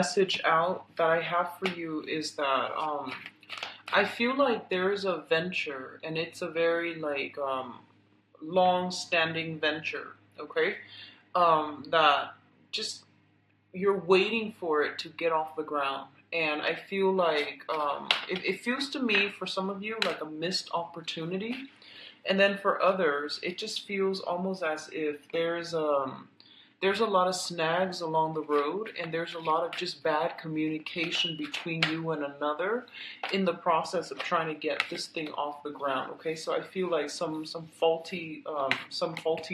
Message out that I have for you is that I feel like there's a venture, and it's a very long-standing venture, okay? That just you're waiting for it to get off the ground. And I feel like it feels to me for some of you like a missed opportunity. And then for others, it just feels almost as if there's a lot of snags along the road, and there's a lot of just bad communication between you and another in the process of trying to get this thing off the ground. Okay, so I feel like some faulty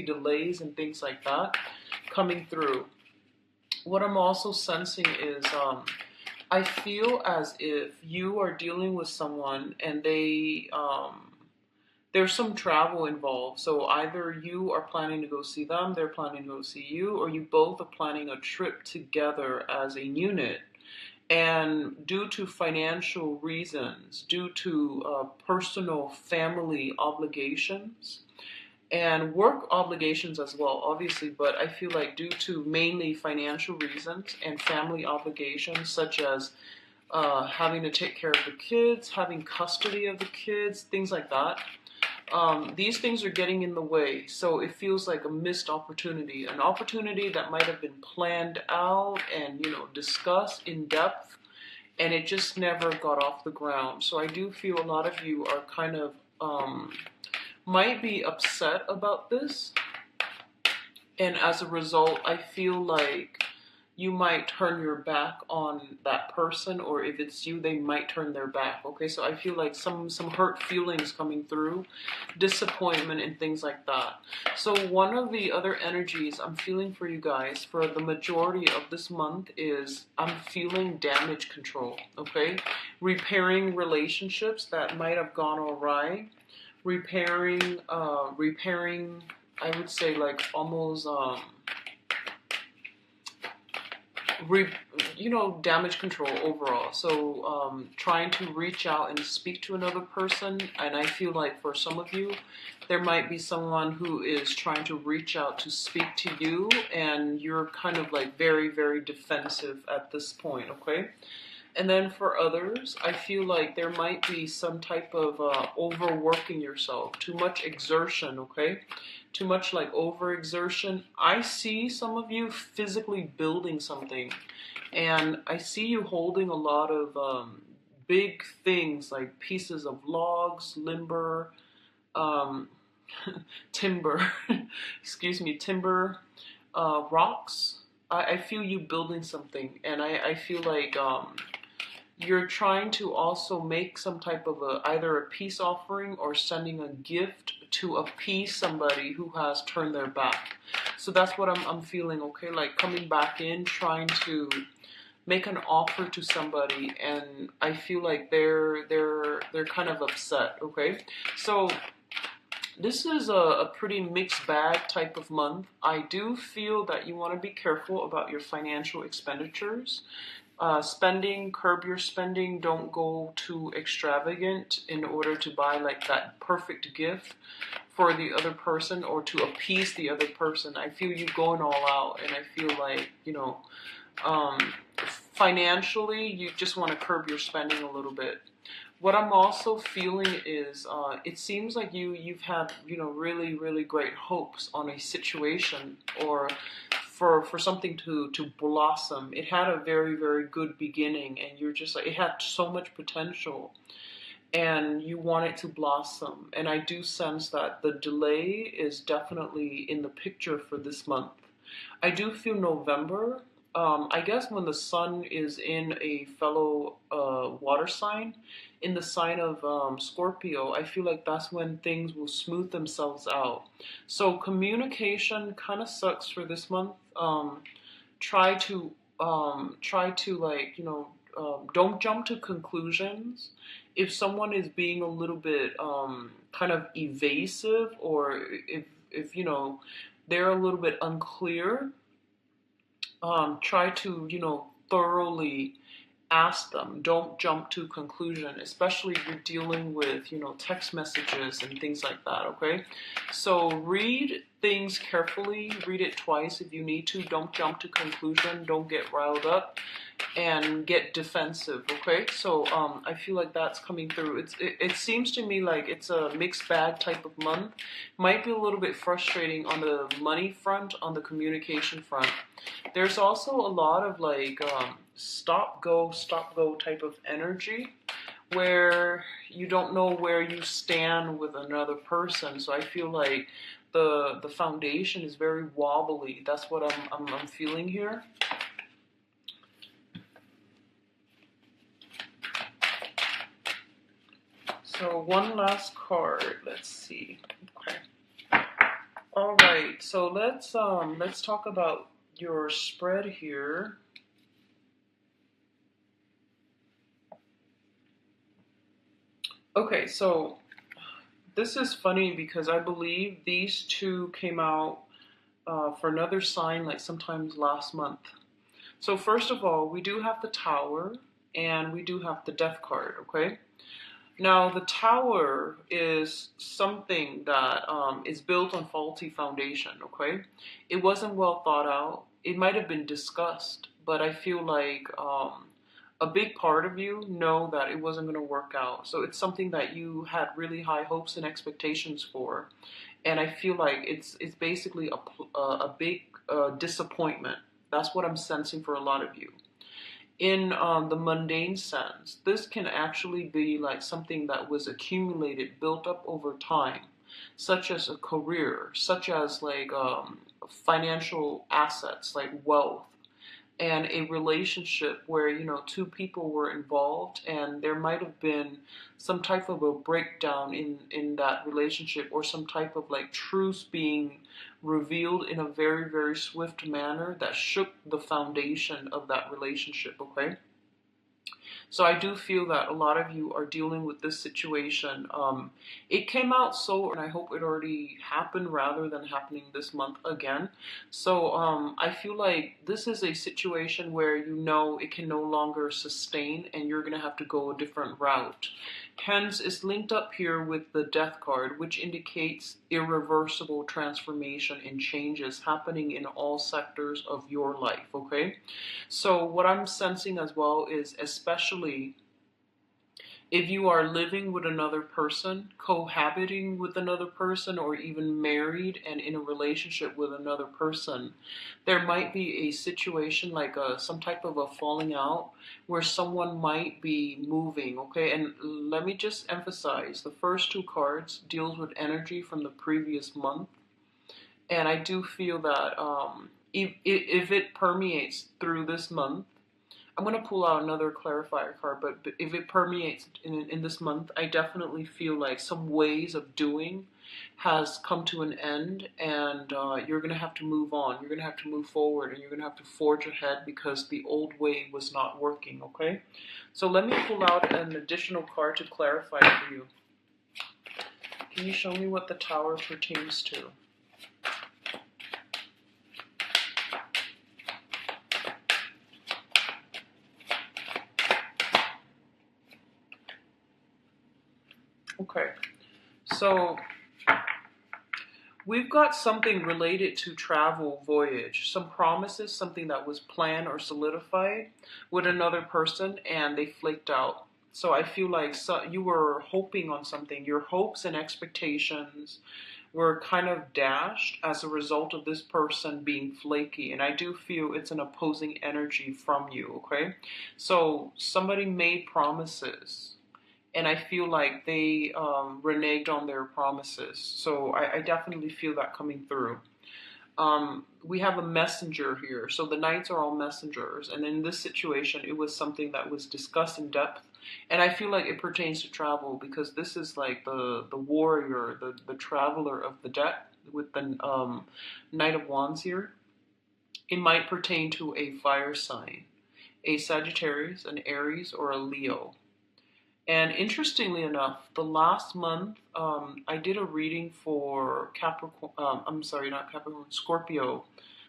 delays and things like that coming through. What I'm also sensing is I feel as if you are dealing with someone and there's some travel involved. So either you are planning to go see them, they're planning to go see you, or you both are planning a trip together as a unit. And due to financial reasons, due to personal family obligations, and work obligations as well, obviously, but I feel like due to mainly financial reasons and family obligations, such as having to take care of the kids, having custody of the kids, things like that. These things are getting in the way, so it feels like a missed opportunity, an opportunity that might have been planned out and discussed in depth, and it just never got off the ground. So I do feel a lot of you are kind of might be upset about this, and as a result, I feel like you might turn your back on that person, or if it's you, they might turn their back. Okay, so I feel like some hurt feelings coming through, disappointment and things like that. So one of the other energies I'm feeling for you guys for the majority of this month is I'm feeling damage control. Okay, repairing relationships that might have gone awry, repairing I would say like almost damage control overall. So trying to reach out and speak to another person, and I feel like for some of you, there might be someone who is trying to reach out to speak to you, and you're kind of like very, very defensive at this point, okay? And then for others, I feel like there might be some type of overworking yourself, too much exertion, okay? Too much like overexertion. I see some of you physically building something, and I see you holding a lot of big things like pieces of logs, limber, um, timber, excuse me, timber, rocks. I feel you building something, and I feel like you're trying to also make some type of either a peace offering or sending a gift to appease somebody who has turned their back. So that's what I'm feeling, okay? Like coming back in, trying to make an offer to somebody, and I feel like they're kind of upset, okay? So this is a pretty mixed bag type of month. I do feel that you want to be careful about your financial expenditures. Curb your spending, don't go too extravagant in order to buy like that perfect gift for the other person or to appease the other person. I feel you going all out, and I feel like, um, financially, you just want to curb your spending a little bit. What I'm also feeling is it seems like you've had really, really great hopes on a situation, or for something to blossom. It had a very, very good beginning, and you're just like, it had so much potential, and you want it to blossom. And I do sense that the delay is definitely in the picture for this month. I do feel November. I guess when the sun is in a fellow water sign, in the sign of Scorpio, I feel like that's when things will smooth themselves out. So communication kind of sucks for this month. Try to don't jump to conclusions. If someone is being a little bit kind of evasive, or if they're a little bit unclear, try to thoroughly ask them. Don't jump to conclusion, especially if you're dealing with text messages and things like that. Okay, so read things carefully. Read it twice if you need to. Don't jump to conclusion. Don't get riled up and get defensive. Okay, so I feel like that's coming through. It seems to me like it's a mixed bag type of month. Might be a little bit frustrating on the money front, on the communication front. There's also a lot of like stop go type of energy where you don't know where you stand with another person. So I feel like the foundation is very wobbly. That's what I'm feeling here. So one last card. Let's see. Okay. All right. So let's talk about your spread here. Okay, so this is funny because I believe these two came out for another sign like sometimes last month. So first of all, we do have the Tower and we do have the Death card, okay? Now, the Tower is something that is built on faulty foundation, okay? It wasn't well thought out. It might have been discussed, but I feel like a big part of you know that it wasn't going to work out. So it's something that you had really high hopes and expectations for. And I feel like it's basically a big disappointment. That's what I'm sensing for a lot of you. In the mundane sense, this can actually be like something that was accumulated, built up over time, such as a career, such as like financial assets, like wealth, and a relationship where two people were involved and there might have been some type of a breakdown in that relationship, or some type of like truth being revealed in a very, very swift manner that shook the foundation of that relationship. Okay, so I do feel that a lot of you are dealing with this situation. It came out so, and I hope it already happened rather than happening this month again. So I feel like this is a situation where it can no longer sustain and you're going to have to go a different route. Hence, it's linked up here with the Death card, which indicates irreversible transformation and changes happening in all sectors of your life, okay? So what I'm sensing as well is, especially if you are living with another person, cohabiting with another person, or even married and in a relationship with another person, there might be a situation like some type of a falling out where someone might be moving, okay? And let me just emphasize, the first two cards deals with energy from the previous month. And I do feel that if it permeates through this month, I'm going to pull out another clarifier card, but if it permeates in this month, I definitely feel like some ways of doing has come to an end, and you're going to have to move on. You're going to have to move forward, and you're going to have to forge ahead because the old way was not working, okay? So let me pull out an additional card to clarify for you. Can you show me what the Tower pertains to? Okay, so we've got something related to travel, voyage, some promises, something that was planned or solidified with another person and they flaked out. So I feel like you were hoping on something. Your hopes and expectations were kind of dashed as a result of this person being flaky. And I do feel it's an opposing energy from you, okay? So somebody made promises, and I feel like they reneged on their promises. So I definitely feel that coming through. We have a messenger here. So the knights are all messengers. And in this situation, it was something that was discussed in depth. And I feel like it pertains to travel because this is like the warrior, the traveler of the deck with the Knight of Wands here. It might pertain to a fire sign, a Sagittarius, an Aries, or a Leo. And interestingly enough, the last month, I did a reading for Capricorn, I'm sorry, not Capricorn, Scorpio.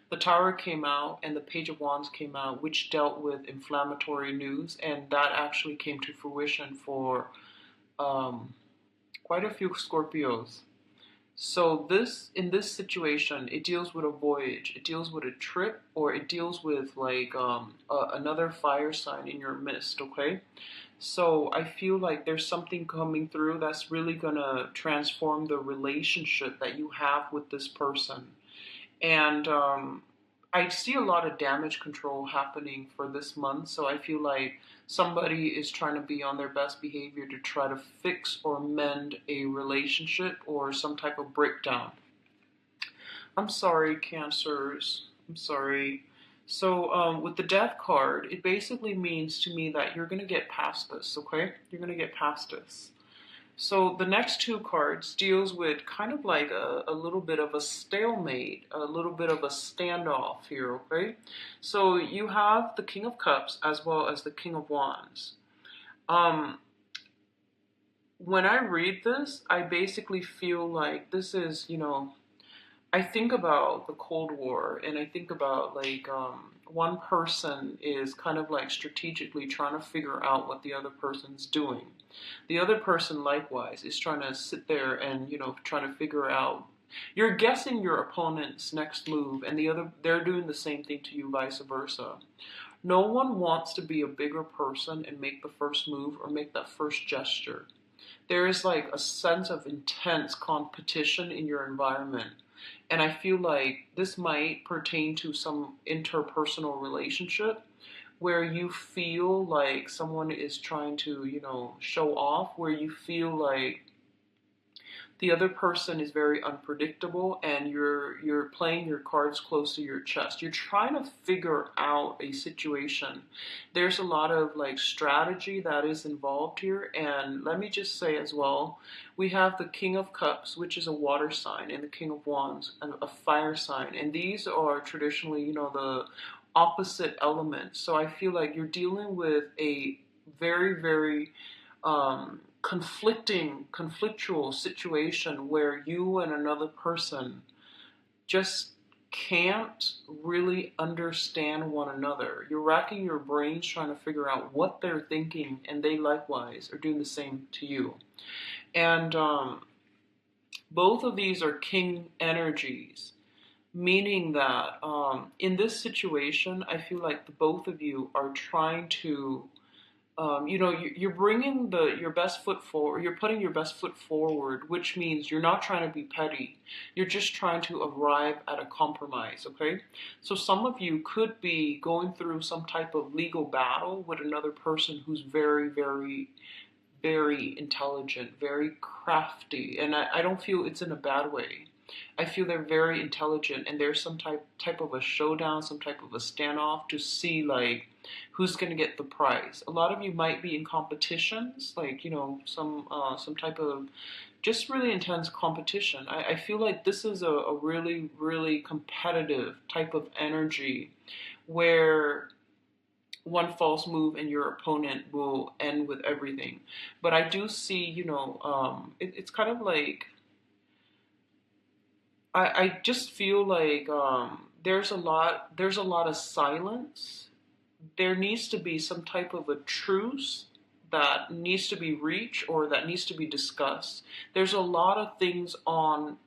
The Tower came out and the Page of Wands came out, which dealt with inflammatory news. And that actually came to fruition for quite a few Scorpios. So this in this situation, it deals with a voyage, it deals with a trip, or it deals with like another fire sign in your midst. Okay, so I feel like there's something coming through that's really gonna transform the relationship that you have with this person. And I see a lot of damage control happening for this month. So I feel like somebody is trying to be on their best behavior to try to fix or mend a relationship or some type of breakdown. I'm sorry, Cancers. I'm sorry. So, with the death card, it basically means to me that you're going to get past this, okay? You're going to get past this. So the next two cards deals with kind of like a little bit of a stalemate, a little bit of a standoff here, okay? So you have the King of Cups as well as the King of Wands. Um, when I read this, I basically feel like this is, I think about the Cold War and I think about like one person is kind of like strategically trying to figure out what the other person's doing. The other person likewise is trying to sit there and trying to figure out. You're guessing your opponent's next move, and they're doing the same thing to you, vice versa. No one wants to be a bigger person and make the first move or make that first gesture. There is like a sense of intense competition in your environment. And I feel like this might pertain to some interpersonal relationship where you feel like someone is trying to, show off, where you feel like the other person is very unpredictable and you're playing your cards close to your chest. You're trying to figure out a situation. There's a lot of like strategy that is involved here, and let me just say as well, we have the King of Cups, which is a water sign, and the King of Wands, a fire sign, and these are traditionally, the opposite elements. So I feel like you're dealing with a very, very conflictual situation where you and another person just can't really understand one another. You're racking your brains trying to figure out what they're thinking, and they likewise are doing the same to you. And both of these are king energies, meaning that in this situation, I feel like the both of you are trying to you're bringing your best foot forward. You're putting your best foot forward, which means you're not trying to be petty. You're just trying to arrive at a compromise. Okay, so some of you could be going through some type of legal battle with another person who's very, very, very intelligent, very crafty, and I don't feel it's in a bad way. I feel they're very intelligent, and there's some type of a showdown, some type of a standoff to see like who's going to get the prize. A lot of you might be in competitions, like some type of just really intense competition. I feel like this is a really, really competitive type of energy where one false move and your opponent will end with everything. But I do see, it's kind of like I just feel like there's a lot of silence. There needs to be some type of a truce that needs to be reached or that needs to be discussed. There's a lot of things on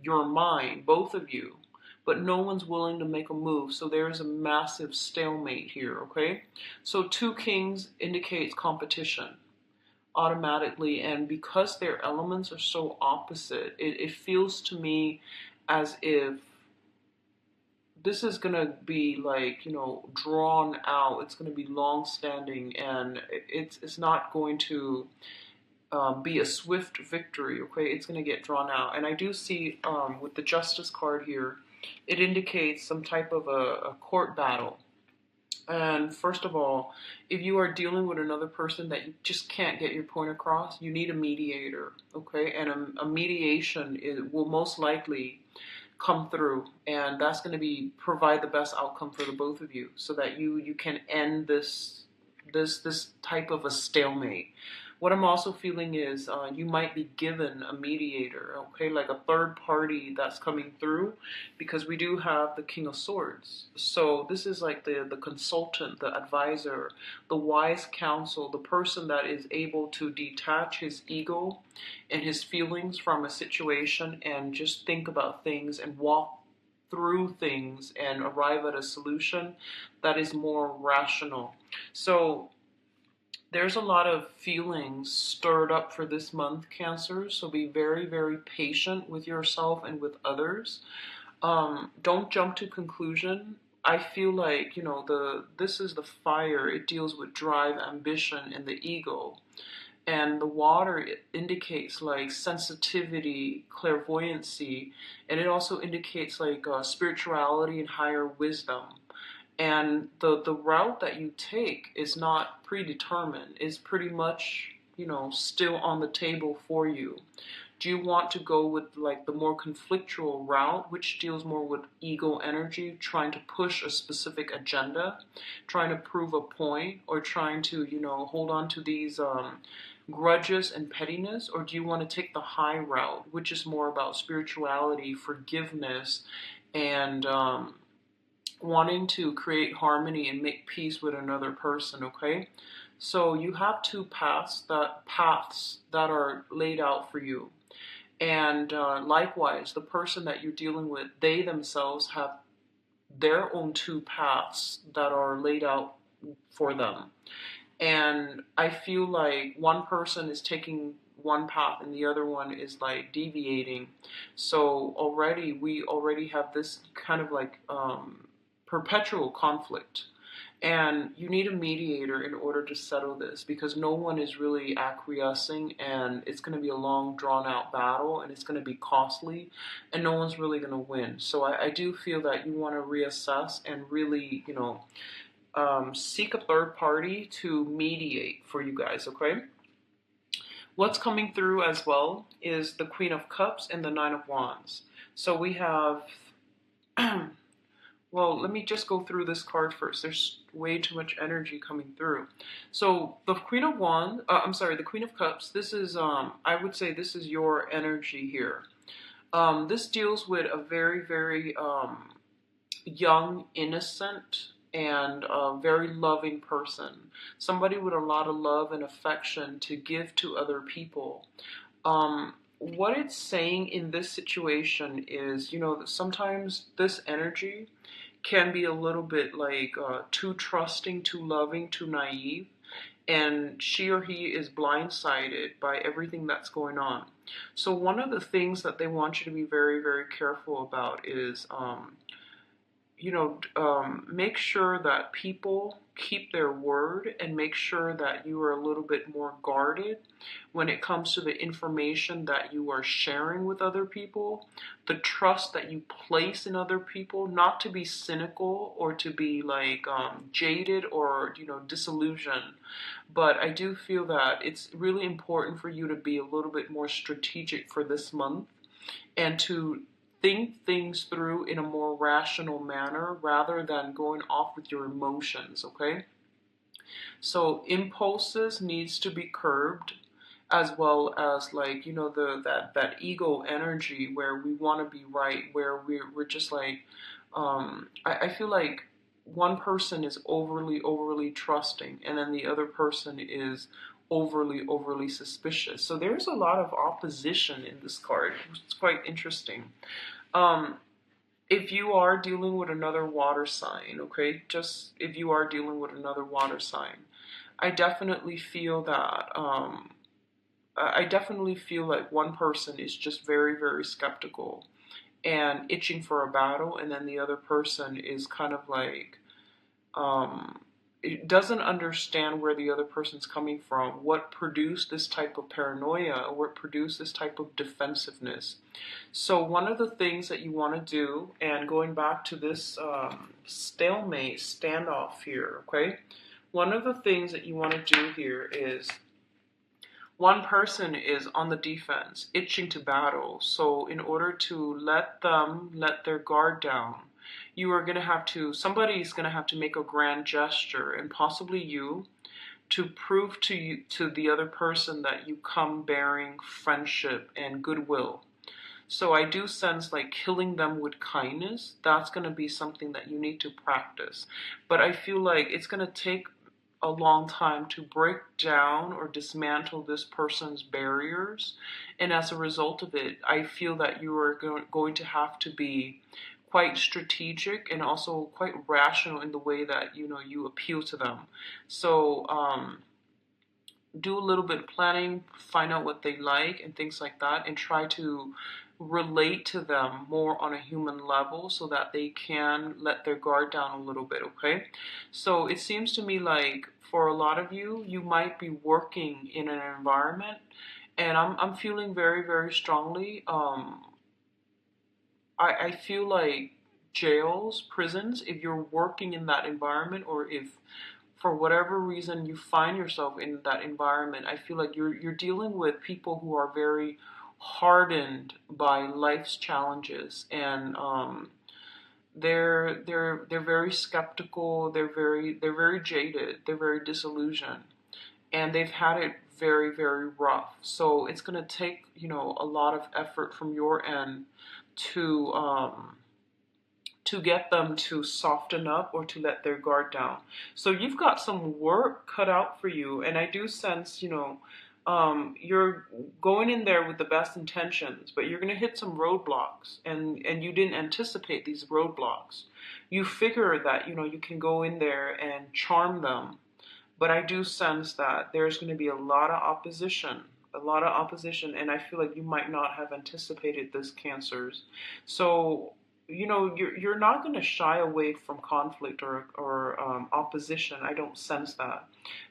your mind, both of you, but no one's willing to make a move. So there's a massive stalemate here, okay? So two kings indicates competition automatically, and because their elements are so opposite, it feels to me as if this is going to be like drawn out. It's going to be long standing, and it's not going to be a swift victory. Okay, it's going to get drawn out. And I do see with the Justice card here, it indicates some type of a court battle. And first of all, if you are dealing with another person that you just can't get your point across, you need a mediator, okay? And a mediation will most likely come through, and that's going to be provide the best outcome for the both of you, so that you can end this type of a stalemate. What I'm also feeling is you might be given a mediator, okay, like a third party that's coming through, because we do have the King of Swords. So this is like the consultant, the advisor, the wise counsel, the person that is able to detach his ego and his feelings from a situation and just think about things and walk through things and arrive at a solution that is more rational. So there's a lot of feelings stirred up for this month, Cancer. So be very, very patient with yourself and with others. Don't jump to conclusion. I feel like, this is the fire. It deals with drive, ambition, and the ego. And the water, it indicates like sensitivity, clairvoyancy, and it also indicates like spirituality and higher wisdom. And the route that you take is not predetermined. It's pretty much, still on the table for you. Do you want to go with like the more conflictual route, which deals more with ego energy, trying to push a specific agenda, trying to prove a point, or trying to, hold on to these grudges and pettiness? Or do you want to take the high route, which is more about spirituality, forgiveness, and wanting to create harmony and make peace with another person, okay? So you have two paths that are laid out for you. And likewise, the person that you're dealing with, they themselves have their own two paths that are laid out for them. And I feel like one person is taking one path and the other one is like deviating. So we already have this kind of like perpetual conflict. And you need a mediator in order to settle this, because no one is really acquiescing, and it's going to be a long, drawn out battle, and it's going to be costly, and no one's really going to win. So I do feel that you want to reassess and really, seek a third party to mediate for you guys, okay? What's coming through as well is the Queen of Cups and the Nine of Wands. So we have well, let me just go through this card first. There's way too much energy coming through. So the the Queen of Cups. This is, I would say, this is your energy here. This deals with a very, very young, innocent, and very loving person. Somebody with a lot of love and affection to give to other people. What it's saying in this situation is, that sometimes this energy can be a little bit like too trusting, too loving, too naive, and she or he is blindsided by everything that's going on. So one of the things that they want you to be very, very careful about is make sure that people keep their word, and make sure that you are a little bit more guarded when it comes to the information that you are sharing with other people, the trust that you place in other people, not to be cynical or to be like jaded or, disillusioned. But I do feel that it's really important for you to be a little bit more strategic for this month, and to think things through in a more rational manner rather than going off with your emotions, okay? So impulses needs to be curbed, as well as like, that ego energy where we want to be right, where we're just like I feel like one person is overly trusting, and then the other person is overly suspicious. So there's a lot of opposition in this card. It's quite interesting. Um, if you are dealing with another water sign, okay, just if you are dealing with another water sign, I definitely feel that, I definitely feel like one person is just very, very skeptical and itching for a battle, and then the other person is kind of like, it doesn't understand where the other person's coming from, what produced this type of paranoia, or what produced this type of defensiveness. So one of the things that you want to do, and going back to this stalemate standoff here, okay, one of the things that you want to do here is, one person is on the defense, itching to battle. So in order to let them let their guard down, somebody's going to have to make a grand gesture, and possibly you, to prove to you, to the other person, that you come bearing friendship and goodwill. So I do sense like killing them with kindness, that's going to be something that you need to practice. But I feel like it's going to take a long time to break down or dismantle this person's barriers. And as a result of it, I feel that you are going to have to be quite strategic and also quite rational in the way that you appeal to them. So do a little bit of planning, find out what they like and things like that, and try to relate to them more on a human level so that they can let their guard down a little bit, okay? So it seems to me like for a lot of you, you might be working in an environment, and I'm feeling very, very strongly. I feel like jails, prisons, if you're working in that environment, or if for whatever reason you find yourself in that environment, I feel like you're dealing with people who are very hardened by life's challenges, and they're very skeptical. They're very jaded. They're very disillusioned, and they've had it very, very rough. So it's gonna take a lot of effort from your end to get them to soften up or to let their guard down. So you've got some work cut out for you, and I do sense, you're going in there with the best intentions, but you're going to hit some roadblocks, and you didn't anticipate these roadblocks. You figure that, you can go in there and charm them, but I do sense that there's going to be a lot of opposition, and I feel like you might not have anticipated this, Cancers. So you're not going to shy away from conflict or opposition. I don't sense that,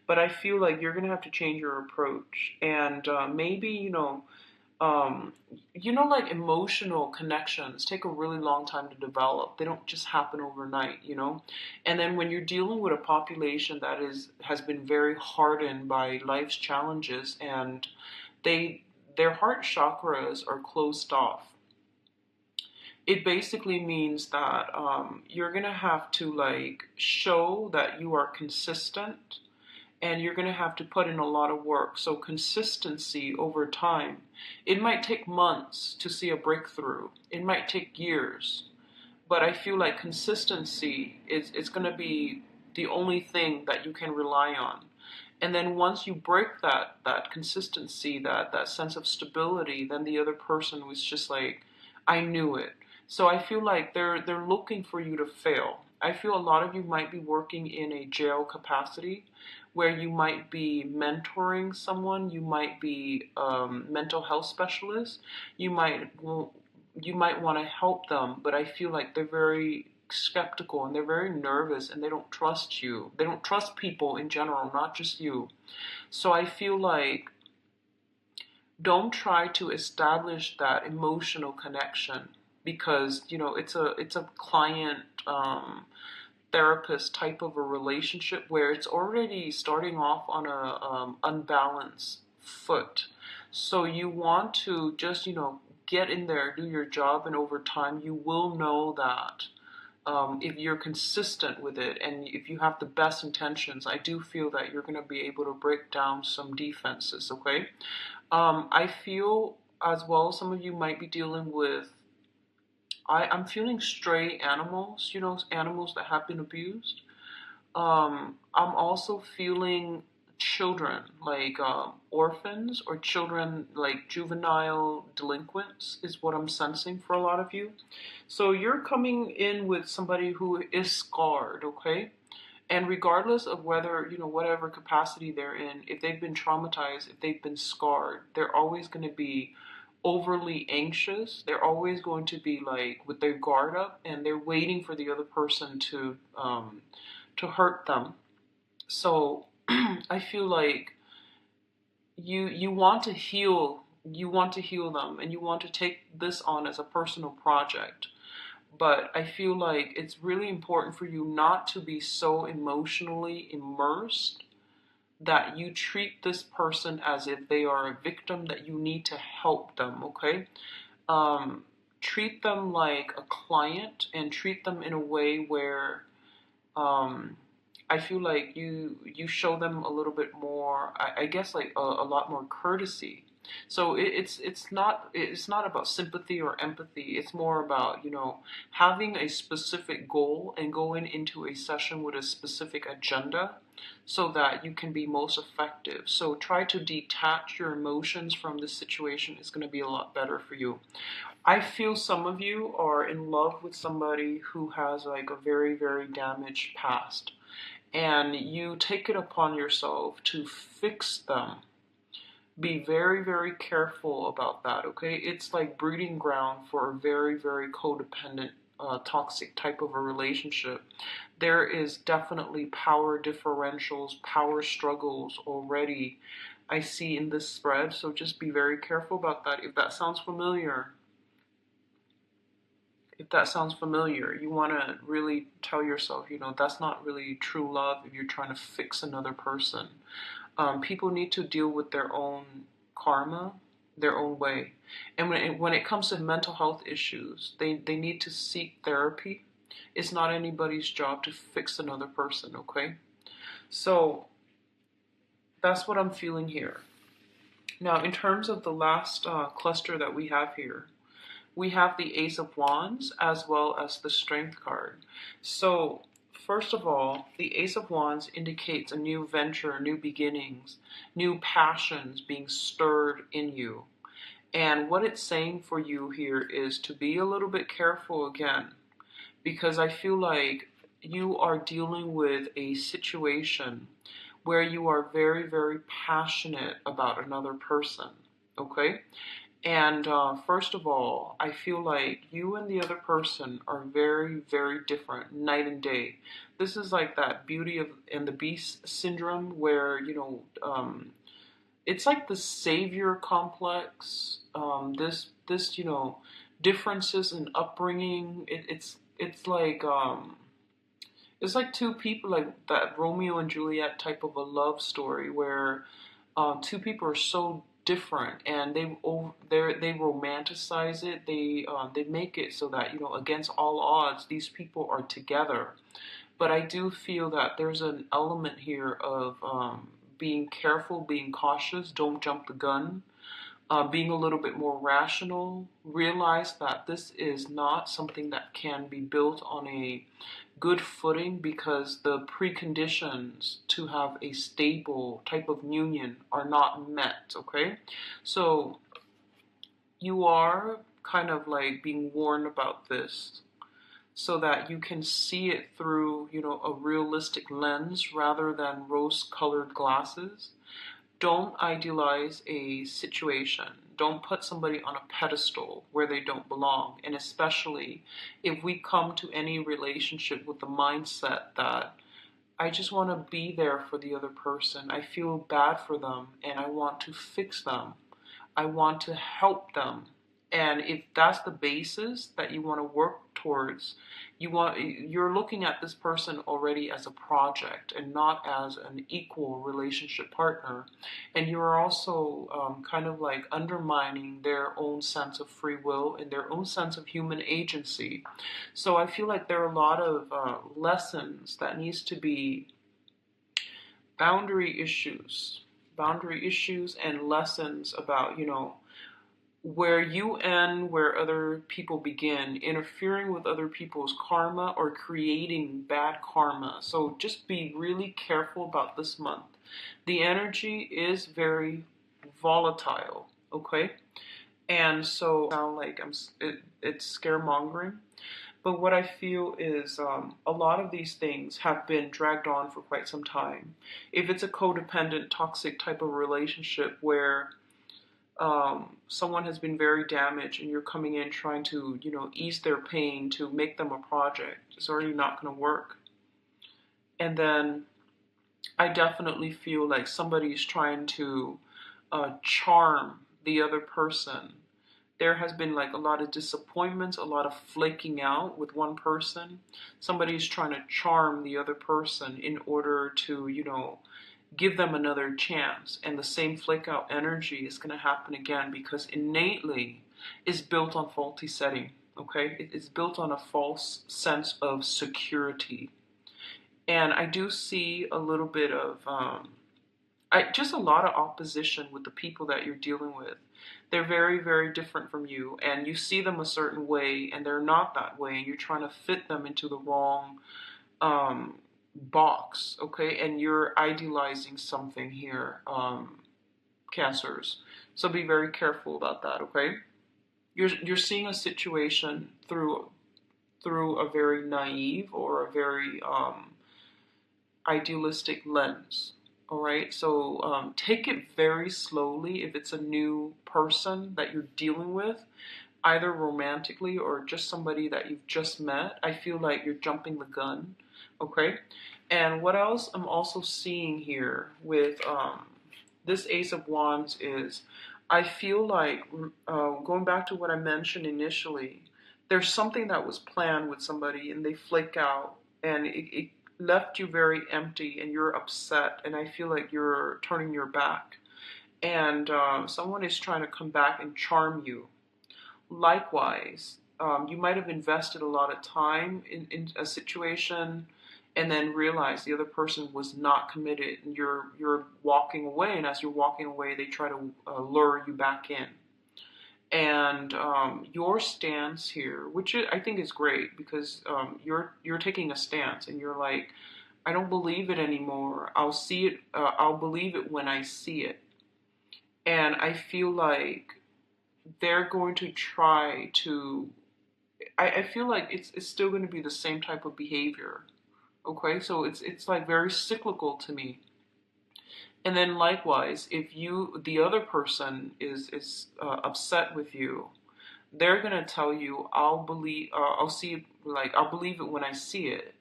but I feel like you're going to have to change your approach, and maybe like emotional connections take a really long time to develop. They don't just happen overnight. And then when you're dealing with a population that has been very hardened by life's challenges, and their heart chakras are closed off, it basically means that you're gonna have to like show that you are consistent, and you're gonna have to put in a lot of work. So consistency over time. It might take months to see a breakthrough. It might take years, but I feel like consistency is gonna be the only thing that you can rely on. And then once you break that consistency, that sense of stability, then the other person was just like, I knew it. So I feel like they're looking for you to fail. I feel a lot of you might be working in a jail capacity where you might be mentoring someone, you might be mental health specialist, you might want to help them, but I feel like they're very skeptical and they're very nervous and they don't trust you. They don't trust people in general, not just you. So I feel like don't try to establish that emotional connection, because it's a client therapist type of a relationship where it's already starting off on a unbalanced foot. So you want to just get in there, do your job, and over time you will know that if you're consistent with it and if you have the best intentions, I do feel that you're going to be able to break down some defenses, okay? I feel as well some of you might be dealing with, I'm feeling stray animals, animals that have been abused. I'm also feeling children, like orphans, or children like juvenile delinquents is what I'm sensing for a lot of you. So you're coming in with somebody who is scarred, okay? And regardless of whether, whatever capacity they're in, if they've been traumatized, if they've been scarred, they're always going to be overly anxious. They're always going to be like with their guard up, and they're waiting for the other person to hurt them. So I feel like you want to heal. You want to heal them, and you want to take this on as a personal project. But I feel like it's really important for you not to be so emotionally immersed that you treat this person as if they are a victim that you need to help them, okay? Treat them like a client, and treat them in a way where I feel like you show them a little bit more, I guess like a lot more courtesy. So it's not about sympathy or empathy. It's more about, having a specific goal and going into a session with a specific agenda so that you can be most effective. So try to detach your emotions from this situation. Is going to be a lot better for you. I feel some of you are in love with somebody who has like a very, very damaged past, and you take it upon yourself to fix them. Be very, very careful about that, okay? It's like breeding ground for a very, very codependent, toxic type of a relationship. There is definitely power differentials, power struggles already I see in this spread, so just be very careful about that. If that sounds familiar, you want to really tell yourself, that's not really true love if you're trying to fix another person. People need to deal with their own karma their own way. And when it comes to mental health issues, they need to seek therapy. It's not anybody's job to fix another person, okay? So that's what I'm feeling here. Now, in terms of the last cluster that we have here, we have the Ace of Wands as well as the Strength card. So, first of all, the Ace of Wands indicates a new venture, new beginnings, new passions being stirred in you. And what it's saying for you here is to be a little bit careful again, because I feel like you are dealing with a situation where you are very, very passionate about another person, okay? And first of all, I feel like you and the other person are very, very different, night and day. This is like that Beauty of and the Beast syndrome, where it's like the savior complex. This differences in upbringing. It's like two people, like that Romeo and Juliet type of a love story where two people are so different, and they romanticize it. They make it so that against all odds these people are together. But I do feel that there's an element here of being careful, being cautious, don't jump the gun, being a little bit more rational. Realize that this is not something that can be built on a good footing, because the preconditions to have a stable type of union are not met, okay? So you are kind of like being warned about this so that you can see it through, a realistic lens rather than rose-colored glasses. Don't idealize a situation. Don't put somebody on a pedestal where they don't belong. And especially if we come to any relationship with the mindset that I just want to be there for the other person. I feel bad for them and I want to fix them. I want to help them. And if that's the basis that you want to work towards, you're looking at this person already as a project and not as an equal relationship partner. And you're also kind of like undermining their own sense of free will and their own sense of human agency. So I feel like there are a lot of lessons that needs to be boundary issues and lessons about, where you end, where other people begin, interfering with other people's karma or creating bad karma. So just be really careful about this month. The energy is very volatile, okay? And so sound like it's scaremongering. But what I feel is a lot of these things have been dragged on for quite some time. If it's a codependent, toxic type of relationship where someone has been very damaged and you're coming in trying to, ease their pain, to make them a project, it's already not going to work. And then I definitely feel like somebody's trying to charm the other person. There has been like a lot of disappointments, a lot of flaking out with one person. Somebody's trying to charm the other person in order to, give them another chance. And the same flake out energy is going to happen again, because innately is built on faulty setting, okay? It's built on a false sense of security. And I do see a little bit of just a lot of opposition with the people that you're dealing with. They're very, very different from you, and you see them a certain way, and they're not that way, and you're trying to fit them into the wrong um, box, okay? And you're idealizing something here, Cancers. So be very careful about that, okay? You're seeing a situation through a very naive or a very idealistic lens. All right, so take it very slowly if it's a new person that you're dealing with, either romantically or just somebody that you've just met. I feel like you're jumping the gun. Okay, and what else I'm also seeing here with this Ace of Wands is I feel like going back to what I mentioned initially, there's something that was planned with somebody and they flake out, and it left you very empty and you're upset, and I feel like you're turning your back, and someone is trying to come back and charm you. Likewise, you might have invested a lot of time in a situation and then realize the other person was not committed, and you're walking away, and as you're walking away they try to lure you back in. And your stance here, which I think is great, because you're taking a stance and you're like, I don't believe it anymore. I'll see it. I'll believe it when I see it. And I feel like they're going to try to. I feel like it's still going to be the same type of behavior. Okay, so it's like very cyclical to me. And then likewise, if the other person is upset with you, they're gonna tell you, I'll see it, like I'll believe it when I see it,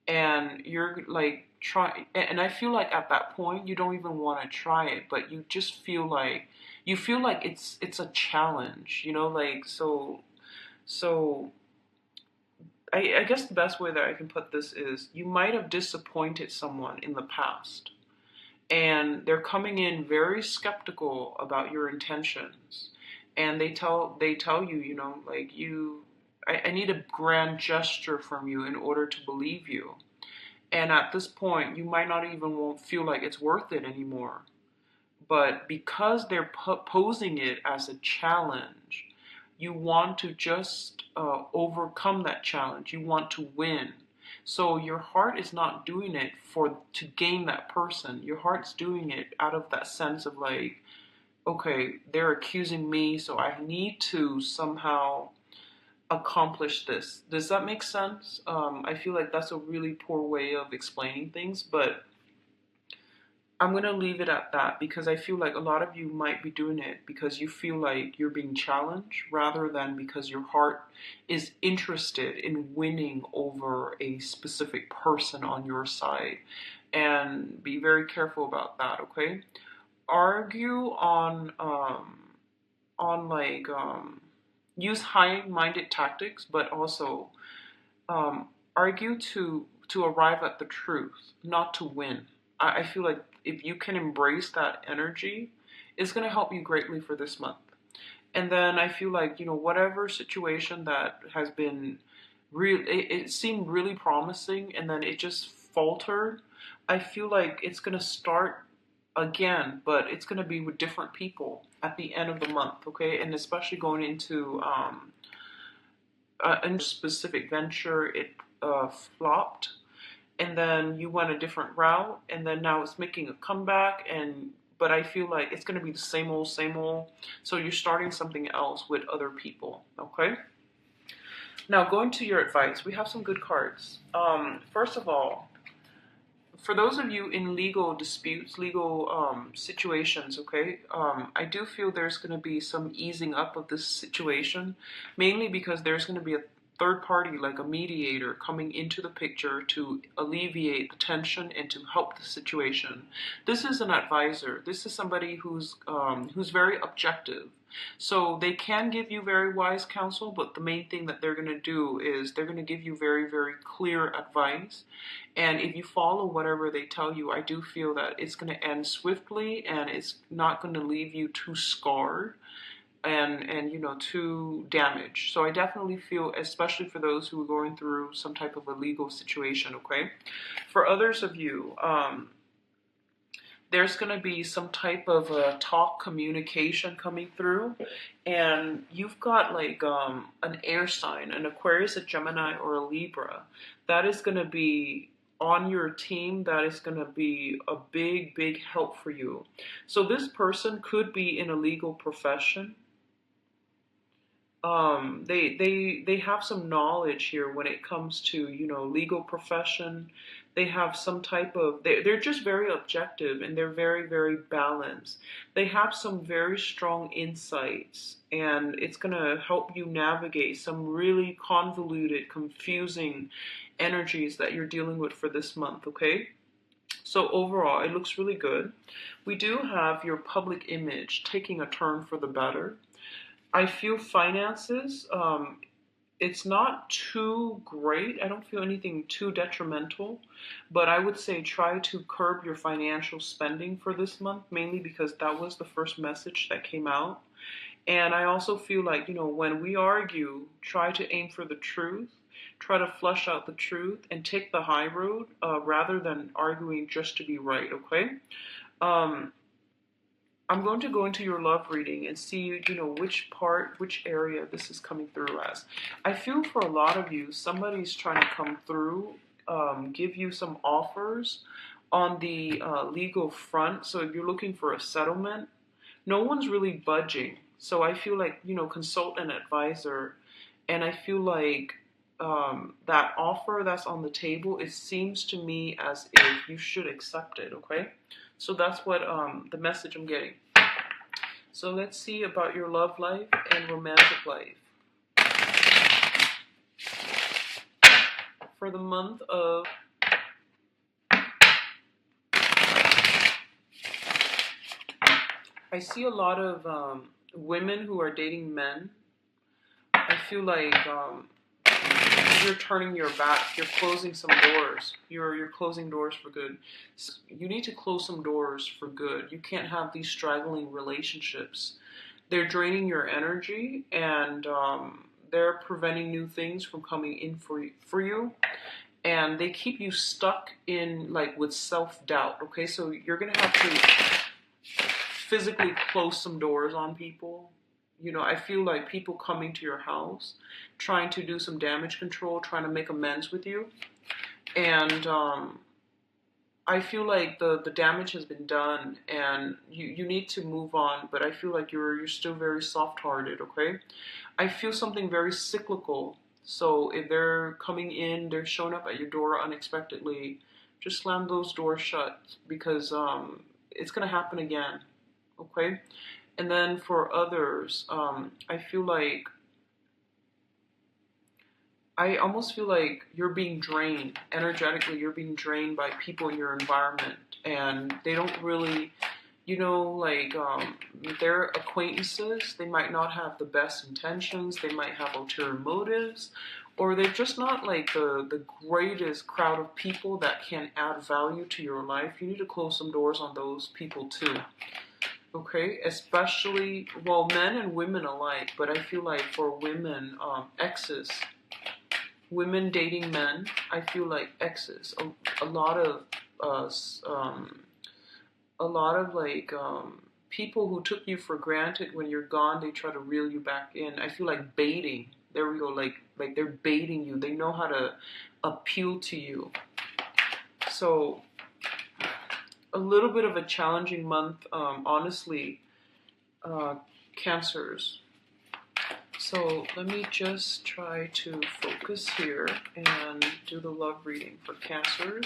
and you're like try, and I feel like at that point you don't even want to try it, but you just feel like it's a challenge, like so. I guess the best way that I can put this is you might have disappointed someone in the past, and they're coming in very skeptical about your intentions, and they tell you, like I need a grand gesture from you in order to believe you. And at this point you might not even won't feel like it's worth it anymore, but because they're posing it as a challenge, you want to just overcome that challenge. You want to win. So your heart is not doing it to gain that person. Your heart's doing it out of that sense of like, okay, they're accusing me, so I need to somehow accomplish this. Does that make sense? I feel like that's a really poor way of explaining things, but I'm going to leave it at that, because I feel like a lot of you might be doing it because you feel like you're being challenged rather than because your heart is interested in winning over a specific person on your side. And be very careful about that, okay? Argue on like use high-minded tactics, but also argue to arrive at the truth, not to win. I feel like if you can embrace that energy, it's going to help you greatly for this month. And then I feel like, whatever situation that has been real, it seemed really promising and then it just faltered. I feel like it's going to start again, but it's going to be with different people at the end of the month, okay? And especially going into a specific venture, it flopped, and then you went a different route, and then now it's making a comeback, but I feel like it's going to be the same old, same old. So you're starting something else with other people, okay? Now, going to your advice, we have some good cards. First of all, for those of you in legal disputes, legal situations, okay, I do feel there's going to be some easing up of this situation, mainly because there's going to be a third party, like a mediator, coming into the picture to alleviate the tension and to help the situation. This is an advisor. This is somebody who's very objective. So they can give you very wise counsel, but the main thing that they're going to do is they're going to give you very, very clear advice. And if you follow whatever they tell you, I do feel that it's going to end swiftly and it's not going to leave you too scarred. and to damage. So I definitely feel, especially for those who are going through some type of a legal situation, okay? For others of you, there's going to be some type of talk communication coming through, and you've got like an air sign, an Aquarius, a Gemini, or a Libra. That is going to be on your team. That is going to be a big help for you. So this person could be in a legal profession. They have some knowledge here when it comes to legal profession. They have some type of they're just very objective, and they're very balanced. They have some very strong insights, and it's going to help you navigate some really convoluted, confusing energies that you're dealing with for this month, okay? So overall, it looks really good. We do have your public image taking a turn for the better. I feel finances, it's not too great. I don't feel anything too detrimental, but I would say try to curb your financial spending for this month, mainly because that was the first message that came out. And I also feel like, when we argue, try to aim for the truth, try to flush out the truth, and take the high road rather than arguing just to be right, okay? Um, I'm going to go into your love reading and see, which area this is coming through as. I feel for a lot of you, somebody's trying to come through, give you some offers on the legal front. So if you're looking for a settlement, no one's really budging. So I feel like, consult an advisor. And I feel like that offer that's on the table, it seems to me as if you should accept it, okay? So that's what the message I'm getting. So let's see about your love life and romantic life. For the month of I see a lot of women who are dating men. I feel like you're turning your back. You're closing some doors. You're closing doors for good. You need to close some doors for good. You can't have these straggling relationships. They're draining your energy, and they're preventing new things from coming in for you. And they keep you stuck in with self-doubt. Okay, so you're gonna have to physically close some doors on people. I feel like people coming to your house, trying to do some damage control, trying to make amends with you. And I feel like the damage has been done, and you need to move on, but I feel like you're still very soft-hearted, okay? I feel something very cyclical. So if they're coming in, they're showing up at your door unexpectedly, just slam those doors shut, because it's going to happen again, okay? And then for others, I almost feel like you're being drained energetically. You're being drained by people in your environment, and they don't really, their acquaintances. They might not have the best intentions. They might have ulterior motives, or they're just not like the greatest crowd of people that can add value to your life. You need to close some doors on those people too. Okay, especially, men and women alike, but I feel like for women, exes, women dating men, I feel like exes, a lot of people who took you for granted when you're gone, they try to reel you back in. I feel like baiting. There we go, like they're baiting you. They know how to appeal to you. So a little bit of a challenging month, honestly, Cancers. So let me just try to focus here and do the love reading for Cancers.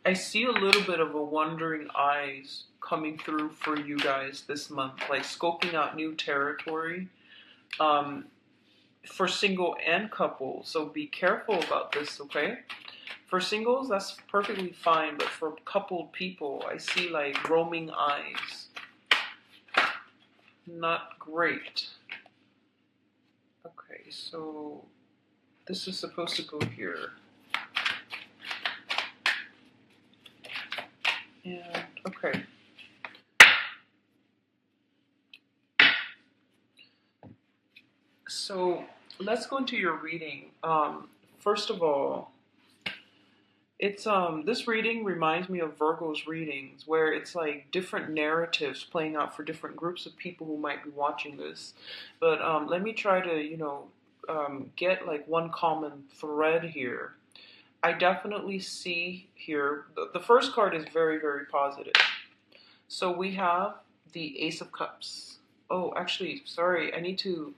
I see a little bit of a wandering eyes coming through for you guys this month, like scoping out new territory. Um, for single and couple, so be careful about this, okay? For singles, that's perfectly fine, but for coupled people, I see like roaming eyes. Not great. Okay, so this is supposed to go here. And, okay. So let's go into your reading. First of all, it's this reading reminds me of Virgo's readings, where it's like different narratives playing out for different groups of people who might be watching this. But let me try to, get like one common thread here. I definitely see here, the first card is very, very positive. So we have the Ace of Cups. Oh, actually, sorry, I need to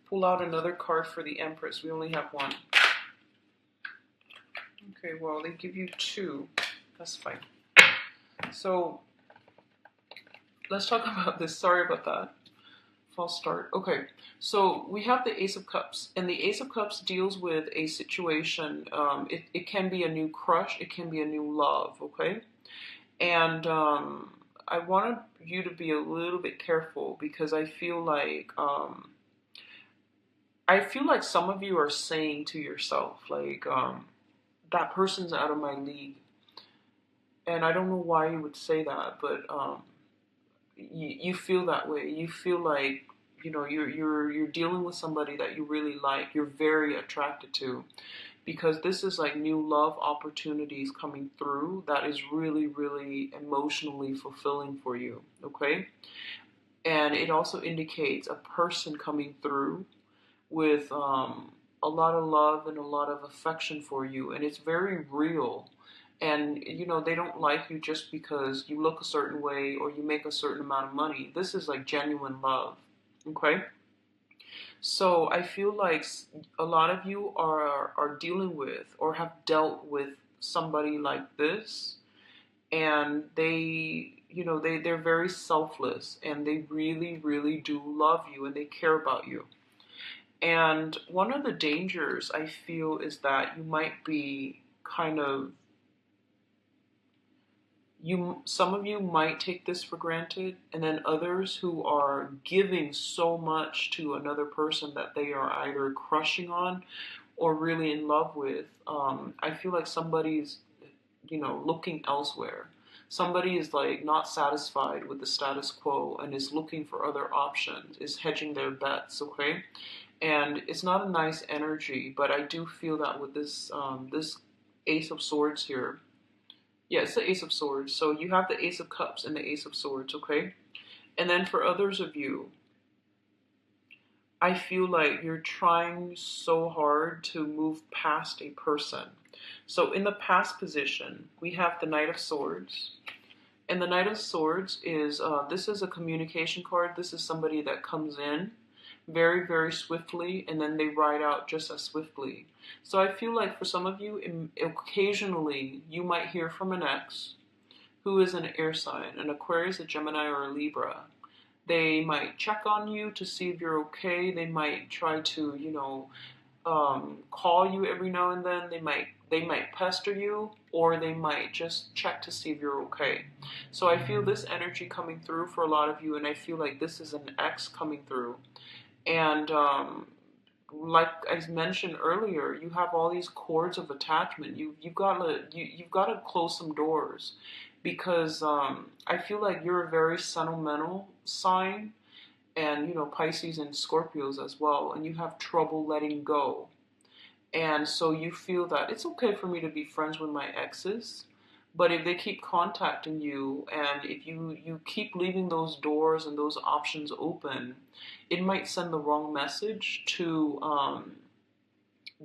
pull out another card for the Empress. We only have one. Okay, well, they give you two. That's fine. So, let's talk about this. Sorry about that. False start. Okay, so we have the Ace of Cups. And the Ace of Cups deals with a situation. It can be a new crush. It can be a new love, okay? And I wanted you to be a little bit careful because I feel like some of you are saying to yourself, like, that person's out of my league. And I don't know why you would say that, but you feel that way. You feel like, you're dealing with somebody that you really like, you're very attracted to, because this is like new love opportunities coming through that is really, really emotionally fulfilling for you, okay? And it also indicates a person coming through with a lot of love and a lot of affection for you, and it's very real. And they don't like you just because you look a certain way or you make a certain amount of money. This is like genuine love, okay? So I feel like a lot of you are dealing with or have dealt with somebody like this, and they're very selfless, and they really, really do love you, and they care about you. And one of the dangers I feel is that you might be kind of, some of you might take this for granted, and then others who are giving so much to another person that they are either crushing on or really in love with. I feel like somebody's, looking elsewhere. Somebody is like not satisfied with the status quo and is looking for other options, is hedging their bets, okay? And it's not a nice energy, but I do feel that with this Ace of Swords here. Yeah, it's the Ace of Swords. So you have the Ace of Cups and the Ace of Swords, okay? And then for others of you, I feel like you're trying so hard to move past a person. So in the past position, we have the Knight of Swords. And the Knight of Swords is, this is a communication card. This is somebody that comes in very, very swiftly, and then they ride out just as swiftly. So I feel like for some of you, occasionally you might hear from an ex who is an air sign, an Aquarius, a Gemini, or a Libra. They might check on you to see if you're okay. They might try to, call you every now and then. They might pester you, or they might just check to see if you're okay. So I feel this energy coming through for a lot of you, and I feel like this is an ex coming through. And like I mentioned earlier, you have all these cords of attachment. You've got to close some doors, because I feel like you're a very sentimental sign, and Pisces and Scorpios as well, and you have trouble letting go. And so you feel that it's okay for me to be friends with my exes, but if they keep contacting you, and if you keep leaving those doors and those options open, it might send the wrong message to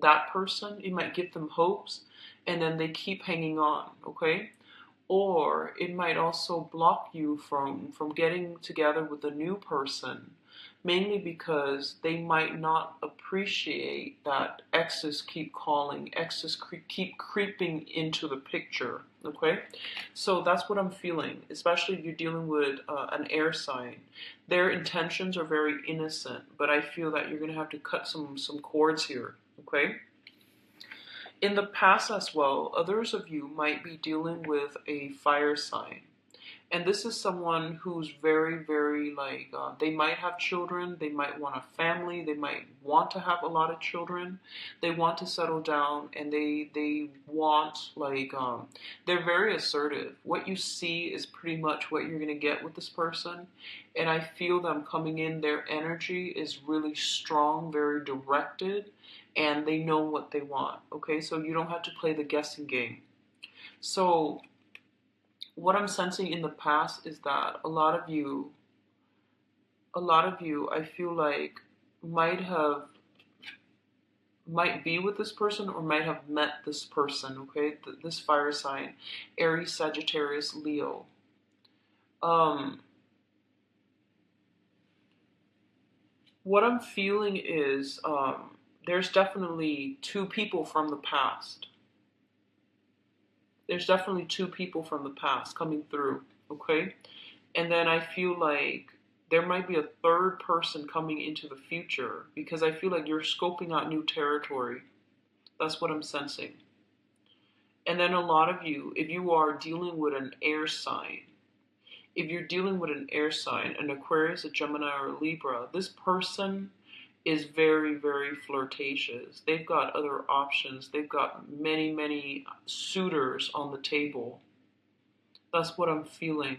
that person. It might give them hopes, and then they keep hanging on, okay? Or it might also block you from getting together with a new person, mainly because they might not appreciate that exes keep calling, exes keep creeping into the picture. Okay, so that's what I'm feeling, especially if you're dealing with an air sign. Their intentions are very innocent, but I feel that you're going to have to cut some cords here. Okay. In the past as well, others of you might be dealing with a fire sign. And this is someone who's very, very like, they might have children, they might want a family, they might want to have a lot of children, they want to settle down, and they want, like, they're very assertive. What you see is pretty much what you're going to get with this person. And I feel them coming in, their energy is really strong, very directed, and they know what they want. Okay, so you don't have to play the guessing game. So what I'm sensing in the past is that a lot of you, I feel like might be with this person or might have met this person, okay? This fire sign, Aries, Sagittarius, Leo. What I'm feeling is there's definitely two people from the past. There's definitely two people from the past coming through, okay? And then I feel like there might be a third person coming into the future because I feel like you're scoping out new territory. That's what I'm sensing. And then a lot of you, if you are dealing with an air sign, if you're dealing with an air sign, an Aquarius, a Gemini, or a Libra, this person is very, very flirtatious. They've got other options. They've got many, many suitors on the table. That's what I'm feeling.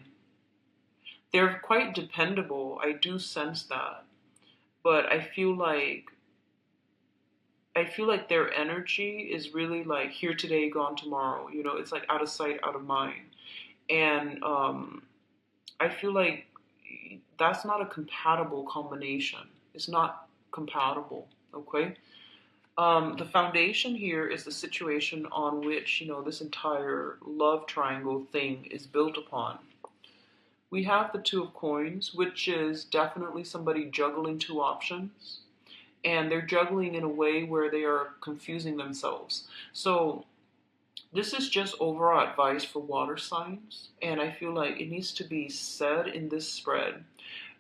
They're quite dependable. I do sense that. But I feel like their energy is really like here today, gone tomorrow. You know, it's like out of sight, out of mind. And I feel like that's not a compatible combination. It's not compatible, okay? The foundation here is the situation on which, this entire love triangle thing is built upon. We have the Two of Coins, which is definitely somebody juggling two options. And they're juggling in a way where they are confusing themselves. So this is just overall advice for water signs. And I feel like it needs to be said in this spread.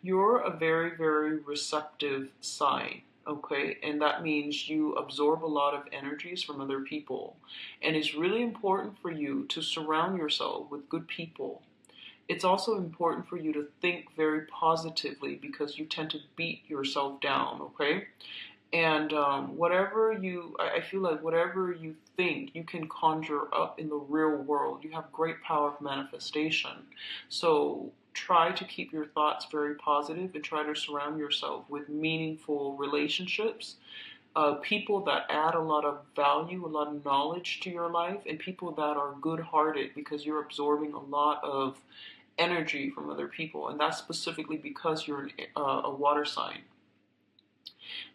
You're a very, very receptive sign, okay? And that means you absorb a lot of energies from other people. And it's really important for you to surround yourself with good people. It's also important for you to think very positively because you tend to beat yourself down, okay? And I feel like whatever you think, you can conjure up in the real world. You have great power of manifestation. So try to keep your thoughts very positive and try to surround yourself with meaningful relationships, people that add a lot of value, a lot of knowledge to your life, and people that are good-hearted because you're absorbing a lot of energy from other people. And that's specifically because you're a water sign.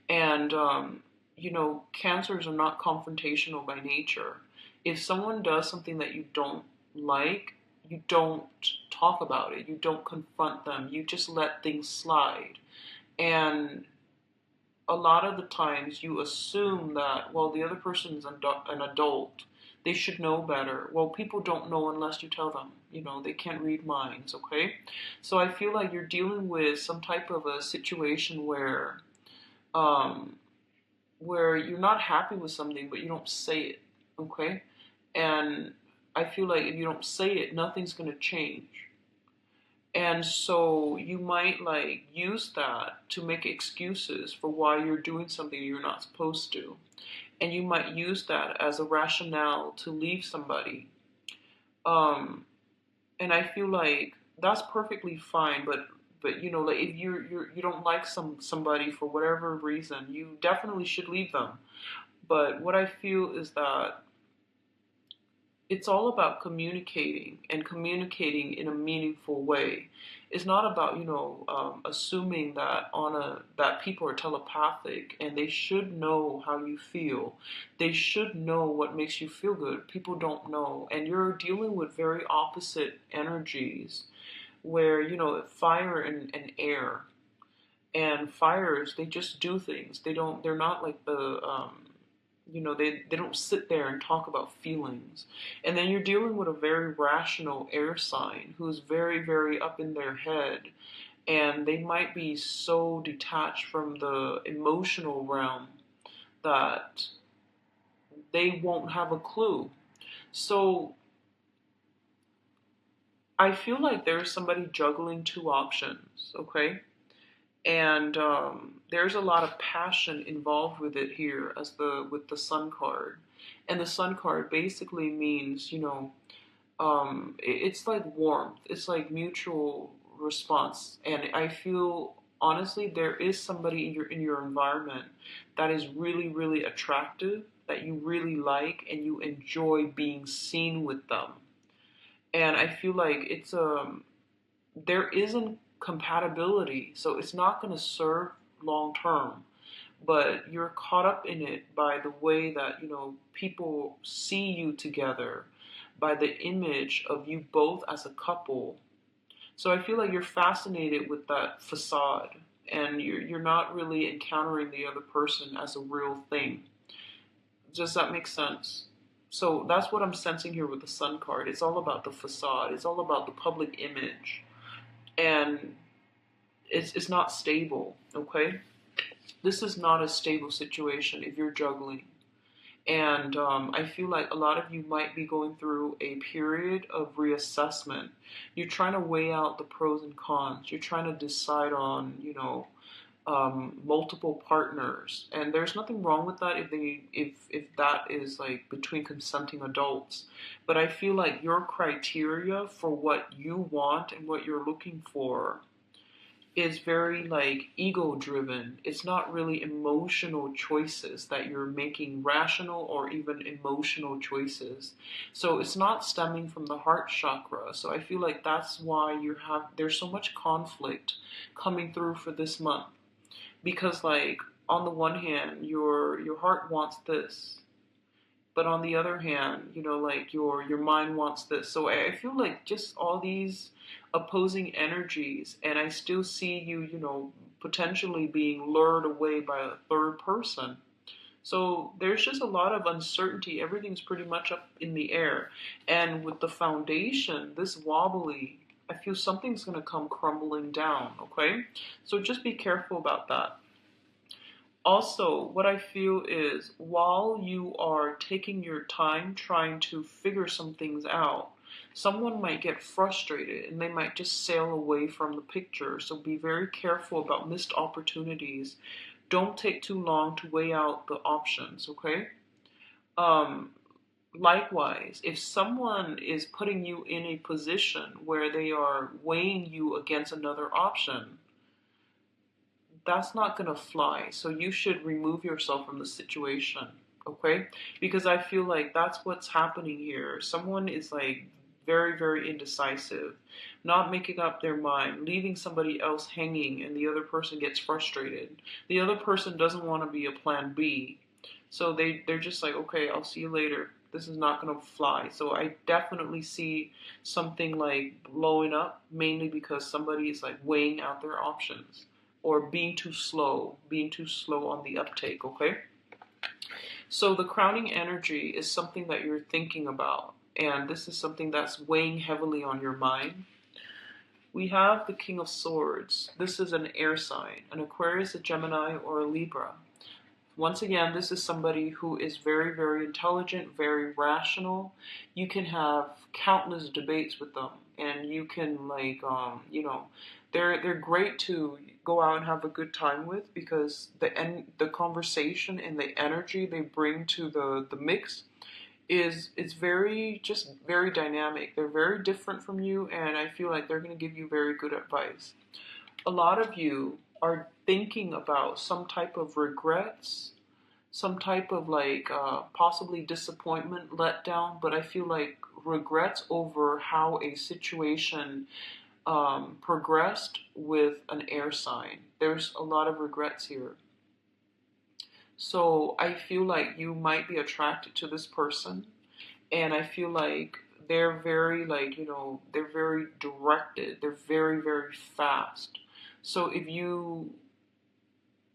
And, cancers are not confrontational by nature. If someone does something that you don't like, you don't talk about it. You don't confront them. You just let things slide. And a lot of the times you assume that, well, the other person is an adult. They should know better. Well, people don't know unless you tell them. They can't read minds, okay? So I feel like you're dealing with some type of a situation where you're not happy with something, but you don't say it, okay? And I feel like if you don't say it, nothing's going to change. And so you might like use that to make excuses for why you're doing something you're not supposed to. And you might use that as a rationale to leave somebody. And I feel like that's perfectly fine, but like if you don't like somebody for whatever reason, you definitely should leave them. But what I feel is that it's all about communicating and communicating in a meaningful way. It's not about assuming that people are telepathic and they should know how you feel. They should know what makes you feel good. People don't know, and you're dealing with very opposite energies, where fire and air. And fires, they just do things. They're not like they don't sit there and talk about feelings. And then you're dealing with a very rational air sign who's very, very up in their head. And they might be so detached from the emotional realm that they won't have a clue. So I feel like there's somebody juggling two options, okay? And there's a lot of passion involved with it here as the with the Sun card. And the Sun card basically means, it's like warmth. It's like mutual response. And I feel honestly there is somebody in your environment that is really, really attractive, that you really like, and you enjoy being seen with them. And I feel like there isn't compatibility, so it's not going to serve long term. But you're caught up in it by the way that people see you together, by the image of you both as a couple. So I feel like you're fascinated with that facade, and you're not really encountering the other person as a real thing. Does that make sense? So that's what I'm sensing here with the Sun card. It's all about the facade. It's all about the public image, and it's not stable. Okay, this is not a stable situation if you're juggling. And I feel like a lot of you might be going through a period of reassessment. You're trying to weigh out the pros and cons. You're trying to decide on, multiple partners. And there's nothing wrong with that if that is like between consenting adults. But I feel like your criteria for what you want and what you're looking for is very like ego driven. It's not really emotional choices that you're making, rational or even emotional choices. So it's not stemming from the heart chakra. So I feel like that's why there's so much conflict coming through for this month. Because like on the one hand, your heart wants this, but on the other hand, like your mind wants this. So I feel like just all these opposing energies, and I still see you, potentially being lured away by a third person. So there's just a lot of uncertainty. Everything's pretty much up in the air. And with the foundation, this wobbly, I feel something's going to come crumbling down, okay? So just be careful about that. Also, what I feel is while you are taking your time trying to figure some things out, someone might get frustrated and they might just sail away from the picture. So be very careful about missed opportunities. Don't take too long to weigh out the options, okay? Um, Likewise, if someone is putting you in a position where they are weighing you against another option, that's not going to fly. So you should remove yourself from the situation, okay? Because I feel like that's what's happening here. Someone is like very, very indecisive, not making up their mind, leaving somebody else hanging, and the other person gets frustrated. The other person doesn't want to be a plan B. So they're just like, okay, I'll see you later. This is not going to fly. So I definitely see something like blowing up, mainly because somebody is like weighing out their options or being too slow on the uptake, okay? So the crowning energy is something that you're thinking about, and this is something that's weighing heavily on your mind. We have the King of Swords. This is an air sign, an Aquarius, a Gemini, or a Libra. Once again, this is somebody who is very, very intelligent, very rational. You can have countless debates with them, and you can like, they're great to go out and have a good time with because the conversation and the energy they bring to the mix is very just very dynamic. They're very different from you, and I feel like they're going to give you very good advice. A lot of you are thinking about some type of regrets, some type of like possibly disappointment, letdown, but I feel like regrets over how a situation progressed with an air sign. There's a lot of regrets here. So I feel like you might be attracted to this person, and I feel like they're very like, they're very directed. They're very, very fast. So if you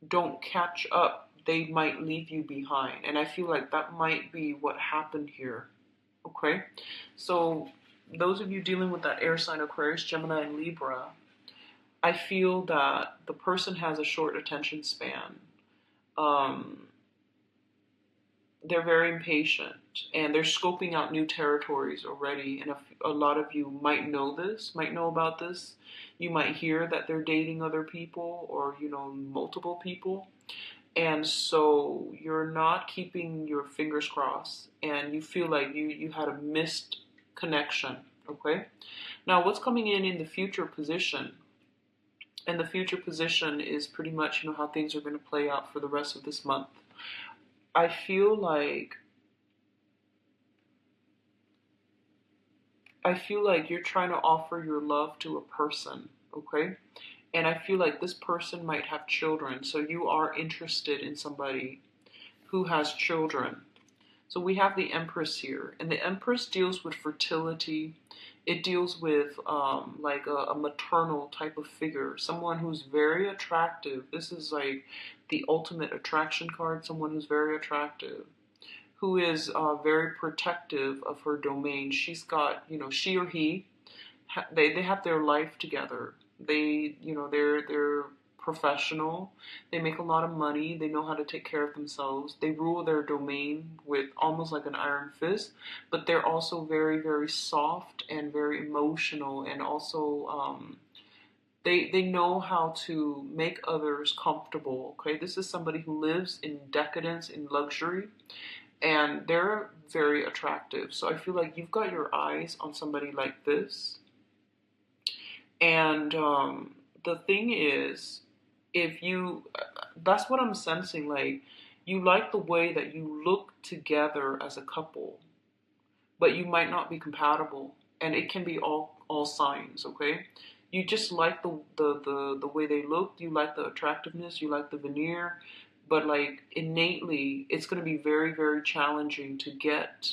don't catch up, they might leave you behind. And I feel like that might be what happened here. Okay? So, those of you dealing with that air sign Aquarius, Gemini, and Libra, I feel that the person has a short attention span. Um, they're very impatient and they're scoping out new territories already. And a lot of you might know this, might know about this. You might hear that they're dating other people or, multiple people. And so you're not keeping your fingers crossed and you feel like you had a missed connection. Okay. Now, what's coming in the future position? And the future position is pretty much, how things are going to play out for the rest of this month. I feel like you're trying to offer your love to a person, okay? And I feel like this person might have children, so you are interested in somebody who has children. So we have the Empress here, and the Empress deals with fertility. It deals with like a maternal type of figure, someone who's very attractive. This is like the ultimate attraction card, someone who's very attractive, who is very protective of her domain. She's got, she or he, they have their life together. They're professional. They make a lot of money. They know how to take care of themselves. They rule their domain with almost like an iron fist, but they're also very, very soft and very emotional, and also they know how to make others comfortable. Okay, this is somebody who lives in decadence, in luxury, and they're very attractive. So I feel like you've got your eyes on somebody like this. And the thing is, if you, that's what I'm sensing, like, you like the way that you look together as a couple, but you might not be compatible. And it can be all signs, okay? You just like the way they look, you like the attractiveness, you like the veneer, but like innately, it's going to be very, very challenging to get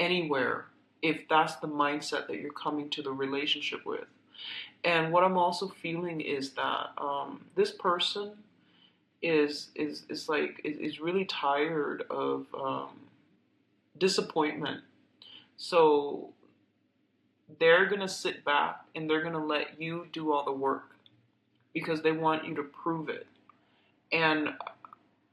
anywhere if that's the mindset that you're coming to the relationship with. And what I'm also feeling is that this person is really tired of disappointment. So they're gonna sit back and they're gonna let you do all the work because they want you to prove it. And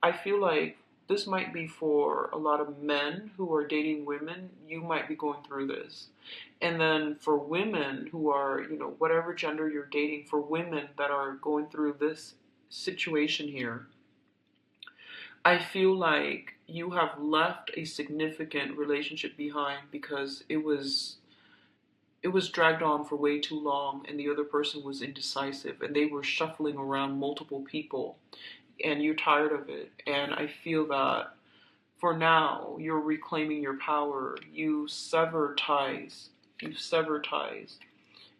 I feel like this might be for a lot of men who are dating women. You might be going through this. And then for women who are, whatever gender you're dating, for women that are going through this situation here, I feel like you have left a significant relationship behind because it was dragged on for way too long and the other person was indecisive and they were shuffling around multiple people and you're tired of it. And I feel that for now, you're reclaiming your power. You sever ties. You sever ties.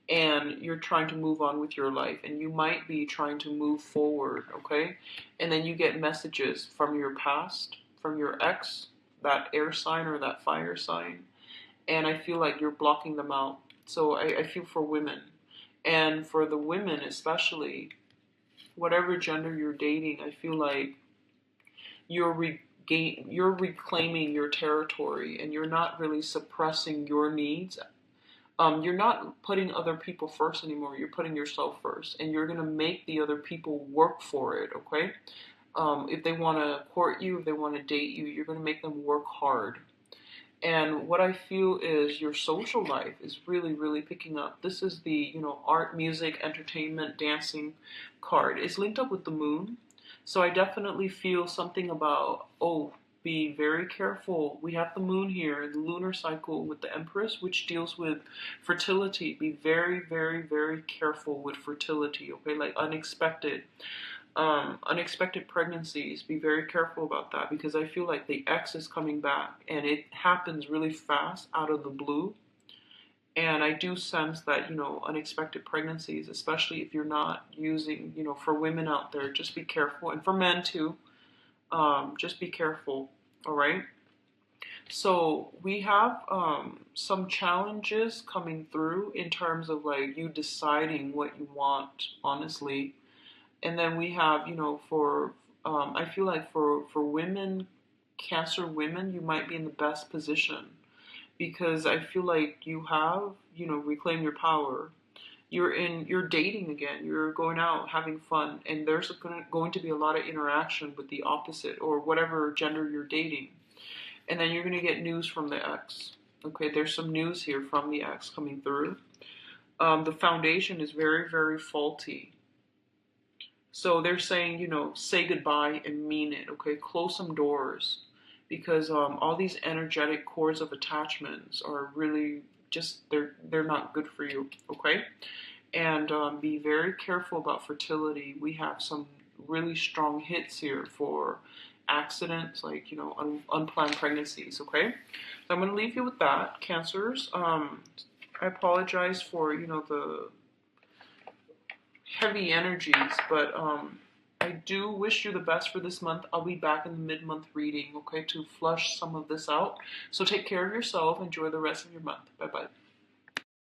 And you're trying to move on with your life. And you might be trying to move forward, okay? And then you get messages from your past, from your ex, that air sign or that fire sign. And I feel like you're blocking them out. So I feel for women. And for the women especially, whatever gender you're dating, I feel like you're reclaiming your territory and you're not really suppressing your needs. You're not putting other people first anymore. You're putting yourself first, and you're gonna make the other people work for it. Okay? If they want to court you, if they want to date you, you're gonna make them work hard. And what I feel is your social life is really, really picking up. This is the, art, music, entertainment, dancing card. It's linked up with the moon. So I definitely feel something about, oh, be very careful. We have the moon here, the lunar cycle with the Empress, which deals with fertility. Be very, very, very careful with fertility, okay? Like unexpected pregnancies. Be very careful about that because I feel like the X is coming back and it happens really fast out of the blue. And I do sense that, unexpected pregnancies, especially if you're not using, for women out there, just be careful. And for men too, just be careful. All right. So we have some challenges coming through in terms of like you deciding what you want, honestly. And then we have, for I feel like for women, Cancer women, you might be in the best position because I feel like you have, reclaim your power. You're dating again. You're going out having fun, and there's going to be a lot of interaction with the opposite or whatever gender you're dating. And then you're going to get news from the ex. Okay, there's some news here from the ex coming through. The foundation is very, very faulty. So they're saying, say goodbye and mean it, okay? Close some doors because all these energetic cords of attachments are really just, they're not good for you, okay? And be very careful about fertility. We have some really strong hits here for accidents, like, unplanned pregnancies, okay? So I'm going to leave you with that, Cancers. I apologize for, the heavy energies, but I do wish you the best for this month. I'll be back in the mid-month reading, okay, to flush some of this out. So take care of yourself. Enjoy the rest of your month. Bye-bye.